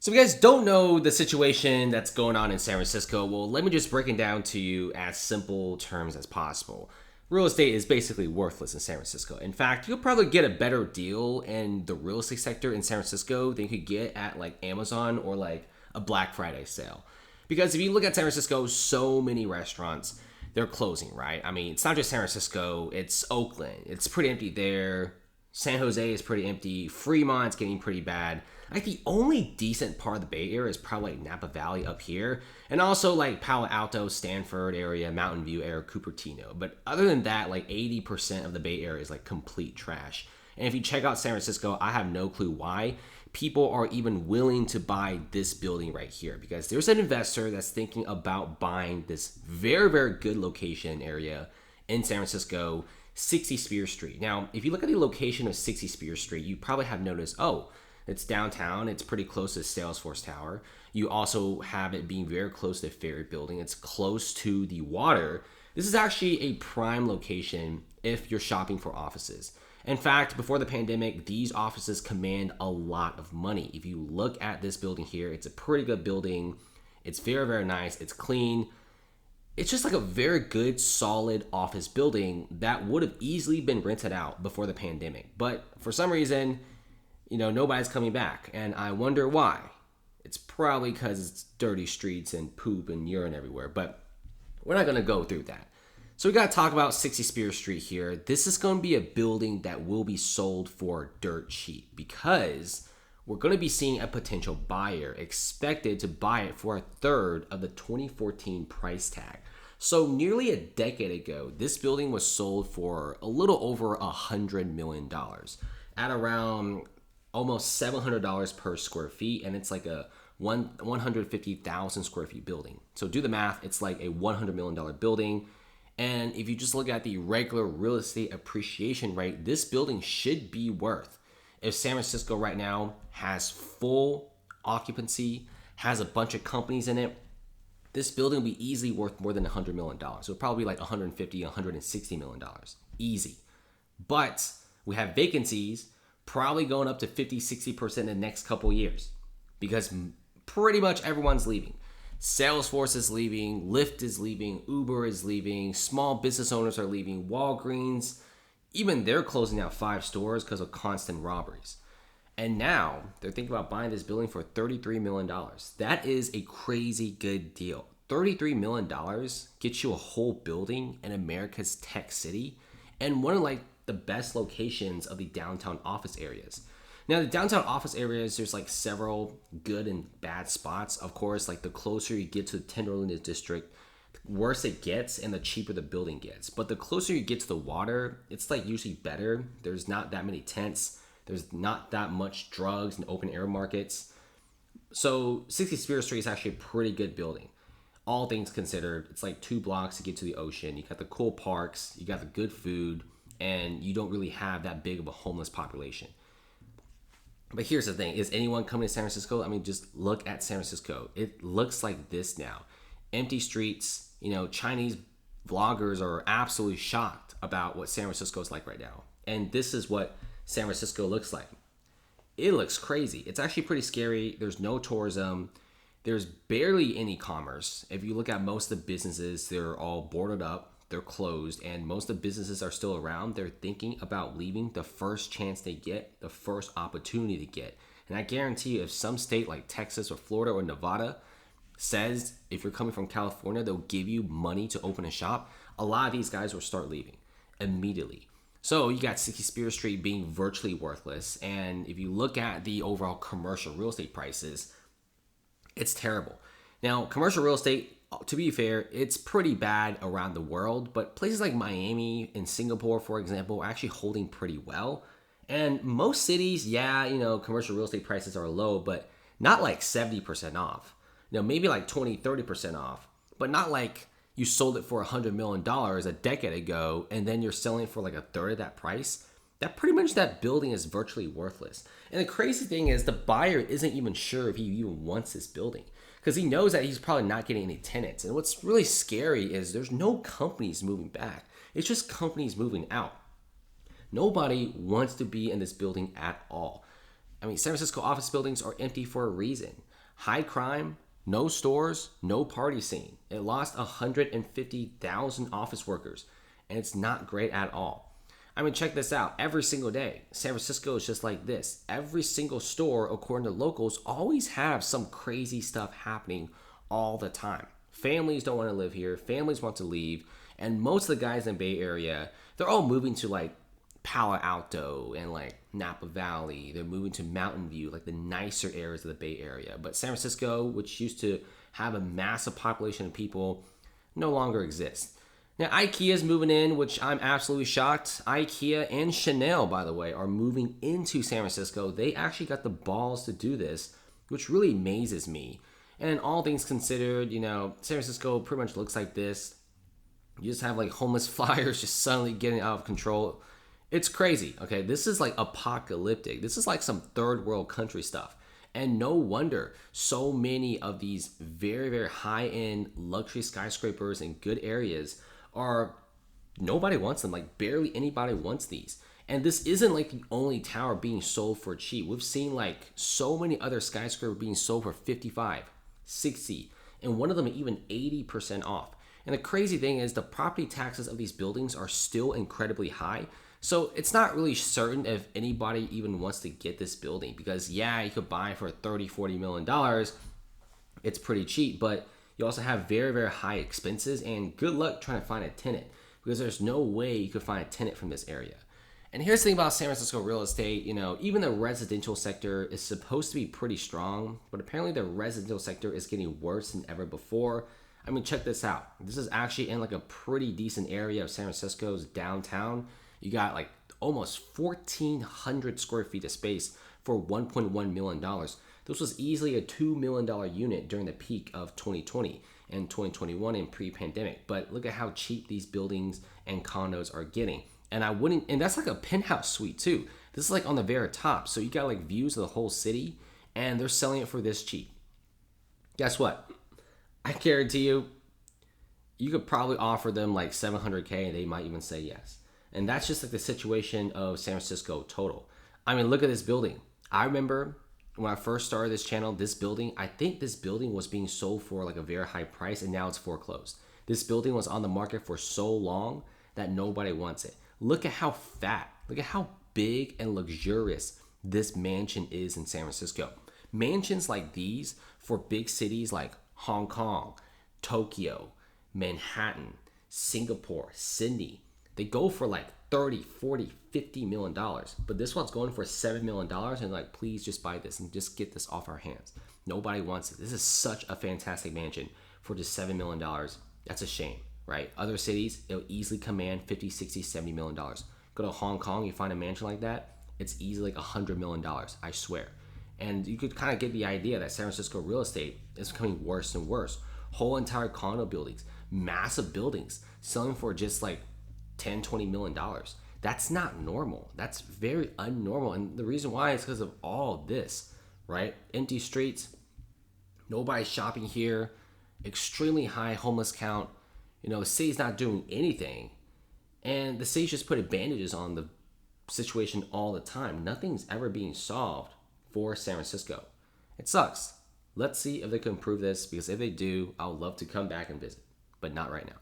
So if you guys don't know the situation that's going on in San Francisco, well, let me just break it down to you as simple terms as possible. Real estate is basically worthless in San Francisco. In fact, you'll probably get a better deal in the real estate sector in San Francisco than you could get at like Amazon or like a Black Friday sale. Because if you look at San Francisco, so many restaurants, they're closing, right? I mean, it's not just San Francisco, it's Oakland. It's pretty empty there. San Jose is pretty empty. Fremont's getting pretty bad. Like the only decent part of the Bay Area is probably like Napa Valley up here, and also like Palo Alto, Stanford area, Mountain View area, Cupertino. But other than that, like 80% of the Bay Area is like complete trash. And if you check out San Francisco, I have no clue why people are even willing to buy this building right here, because there's an investor that's thinking about buying this very, very good location area in San Francisco, 60 Spear Street. Now, if you look at the location of 60 Spear Street, you probably have noticed, oh, it's downtown. It's pretty close to Salesforce Tower. You also have it being very close to the Ferry Building. It's close to the water. This is actually a prime location if you're shopping for offices. In fact, before the pandemic, these offices command a lot of money. If you look at this building here, it's a pretty good building. It's very, very nice. It's clean. It's just like a very good, solid office building that would have easily been rented out before the pandemic. But for some reason, nobody's coming back. And I wonder why. It's probably because it's dirty streets and poop and urine everywhere. But we're not going to go through that. So we got to talk about 60 Spear Street here. This is going to be a building that will be sold for dirt cheap because we're going to be seeing a potential buyer expected to buy it for a third of the 2014 price tag. So nearly a decade ago, this building was sold for a little over $100 million at around almost $700 per square feet, and it's like a 150,000 square feet building. So do the math, it's like a $100 million building. And if you just look at the regular real estate appreciation rate, this building should be worth, if San Francisco right now has full occupancy, has a bunch of companies in it, this building will be easily worth more than $100 million. So probably like $150, $160 million. Easy. But we have vacancies probably going up to 50-60% in the next couple years because pretty much everyone's leaving. Salesforce is leaving, Lyft is leaving, Uber is leaving, small business owners are leaving, Walgreens, even they're closing out 5 stores because of constant robberies. And now they're thinking about buying this building for $33 million. That is a crazy good deal. $33 million gets you a whole building in America's tech city and one of like the best locations of the downtown office areas. Now, the downtown office areas, there's like several good and bad spots. Of course, like the closer you get to the Tenderloin district, the worse it gets and the cheaper the building gets. But the closer you get to the water, it's like usually better. There's not that many tents. There's not that much drugs and open air markets. So 60 Spear Street is actually a pretty good building. All things considered, it's like 2 blocks to get to the ocean. You got the cool parks, you got the good food, and you don't really have that big of a homeless population. But here's the thing, is anyone coming to San Francisco? I mean, just look at San Francisco. It looks like this now. Empty streets, Chinese vloggers are absolutely shocked about what San Francisco is like right now. And this is what San Francisco looks like. It looks crazy. It's actually pretty scary. There's no tourism. There's barely any commerce. If you look at most of the businesses, they're all boarded up. They're closed, and most of the businesses are still around. They're thinking about leaving the first chance they get, the first opportunity to get. And I guarantee you, if some state like Texas or Florida or Nevada says if you're coming from California, they'll give you money to open a shop, a lot of these guys will start leaving immediately. So you got 60 Spear Street being virtually worthless. And if you look at the overall commercial real estate prices, it's terrible. Now, commercial real estate, to be fair, it's pretty bad around the world, but places like Miami and Singapore, for example, are actually holding pretty well. And most cities, commercial real estate prices are low, but not like 70% off. Maybe like 20-30% off, but not like you sold it for $100 million a decade ago, and then you're selling it for like a third of that price. That pretty much that building is virtually worthless. And the crazy thing is the buyer isn't even sure if he even wants this building, because he knows that he's probably not getting any tenants. And what's really scary is there's no companies moving back. It's just companies moving out. Nobody wants to be in this building at all. I mean, San Francisco office buildings are empty for a reason. High crime, no stores, no party scene. It lost 150,000 office workers, and it's not great at all. I mean, check this out. Every single day, San Francisco is just like this. Every single store, according to locals, always have some crazy stuff happening all the time. Families don't want to live here. Families want to leave. And most of the guys in the Bay Area, they're all moving to like Palo Alto and like Napa Valley. They're moving to Mountain View, like the nicer areas of the Bay Area. But San Francisco, which used to have a massive population of people, no longer exists. Now, IKEA is moving in, which I'm absolutely shocked. IKEA and Chanel, by the way, are moving into San Francisco. They actually got the balls to do this, which really amazes me. And all things considered, you know, San Francisco pretty much looks like this. You just have like homeless flyers just suddenly getting out of control. It's crazy, okay? This is like apocalyptic. This is like some third world country stuff. And no wonder so many of these very, very high-end luxury skyscrapers in good areas are, nobody wants them. Like barely anybody wants these. And this isn't like the only tower being sold for cheap. We've seen like so many other skyscrapers being sold for 55, 60, and one of them even 80% off. And the crazy thing is the property taxes of these buildings are still incredibly high. So it's not really certain if anybody even wants to get this building, because yeah, you could buy it for $30-40 million. It's pretty cheap, but you also have very, very high expenses, and good luck trying to find a tenant, because there's no way you could find a tenant from this area. And here's the thing about San Francisco real estate, you know, even the residential sector is supposed to be pretty strong, but apparently the residential sector is getting worse than ever before. I mean, check this out. This is actually in like a pretty decent area of San Francisco's downtown. You got like almost 1,400 square feet of space for $1.1 million. This was easily a $2 million unit during the peak of 2020 and 2021 in pre-pandemic. But look at how cheap these buildings and condos are getting. And that's like a penthouse suite too. This is like on the very top. So you got like views of the whole city, and they're selling it for this cheap. Guess what? I guarantee you could probably offer them like $700K and they might even say yes. And that's just like the situation of San Francisco total. I mean, look at this building. I remember when I first started this channel, I think this building was being sold for like a very high price, and now it's foreclosed. This building was on the market for so long that nobody wants it. Look at how big and luxurious this mansion is in San Francisco. Mansions like these for big cities like Hong Kong, Tokyo, Manhattan, Singapore, Sydney, they go for like 30, 40, 50 million dollars. But this one's going for $7 million, and like, please just buy this and just get this off our hands. Nobody wants it. This is such a fantastic mansion for just $7 million. That's a shame, right? Other cities, it'll easily command 50, 60, $70 million. Go to Hong Kong, you find a mansion like that, it's easily like $100 million, I swear. And you could kind of get the idea that San Francisco real estate is becoming worse and worse. Whole entire condo buildings, massive buildings, selling for just like $10, $20 million. That's not normal. That's very unnormal. And the reason why is because of all this, right? Empty streets, nobody shopping here, extremely high homeless count. You know, the city's not doing anything. And the city's just putting bandages on the situation all the time. Nothing's ever being solved for San Francisco. It sucks. Let's see if they can improve this, because if they do, I would love to come back and visit, but not right now.